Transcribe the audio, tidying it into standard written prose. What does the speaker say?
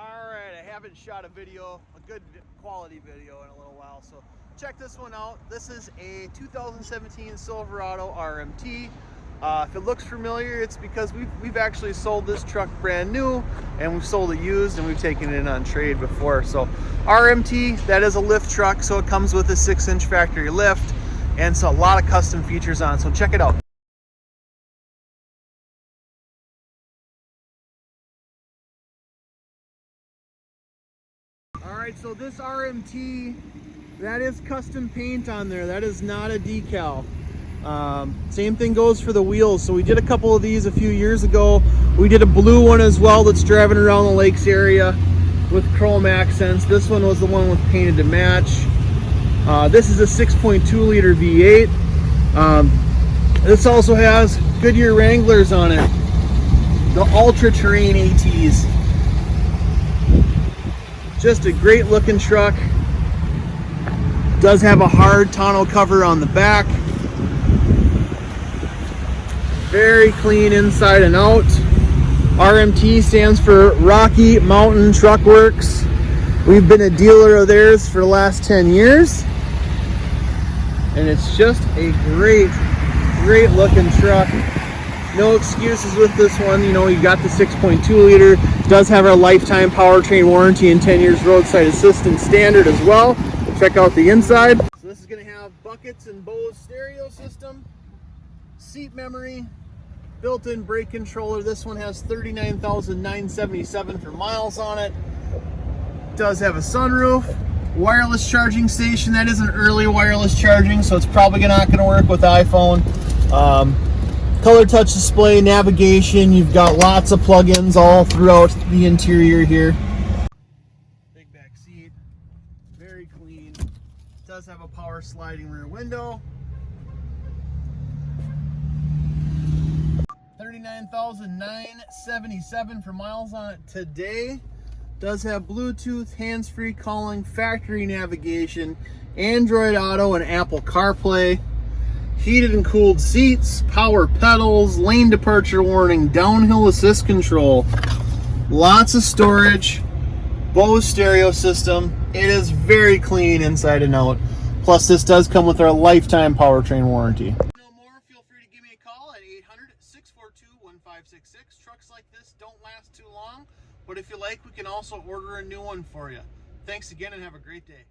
Alright, I haven't shot a good quality video in a little while, so check this one out. This is a 2017 Silverado RMT. If it looks familiar, it's because we've actually sold this truck brand new, and we've sold it used, and we've taken it in on trade before. So RMT, that is a lift truck, so it comes with a 6-inch factory lift, and so a lot of custom features on it, so check it out. Alright, so this RMT, that is custom paint on there. That is not a decal. Same thing goes for the wheels. So we did a couple of these a few years ago. We did a blue one as well that's driving around the lakes area with chrome accents. This one was the one with painted to match. This is a 6.2 liter V8. This also has Goodyear Wranglers on it. The Ultra Terrain ATs. Just a great looking truck. Does have a hard tonneau cover on the back. Very clean inside and out. RMT stands for Rocky Mountain Truckworks. We've been a dealer of theirs for the last 10 years. And it's just a great looking truck. No excuses with this one. You know, you got the 6.2 liter. Does have our lifetime powertrain warranty and 10 years roadside assistance standard as well. Check out the inside. So this is going to have buckets and BOSE stereo system, seat memory, built-in brake controller. This one has 39,977 for miles on it. Does have a sunroof, wireless charging station. That is an early wireless charging, so it's probably not going to work with iPhone. Color touch display, navigation. You've got lots of plugins all throughout the interior here. Big back seat, very clean. Does have a power sliding rear window. 39,977 for miles on it today. Does have Bluetooth, hands-free calling, factory navigation, Android Auto, and Apple CarPlay. Heated and cooled seats, power pedals, lane departure warning, downhill assist control, lots of storage, BOSE stereo system. It is very clean inside and out. Plus, this does come with our lifetime powertrain warranty. No more, feel free to give me a call at 800-642-1566. Trucks like this don't last too long, but if you like, we can also order a new one for you. Thanks again and have a great day.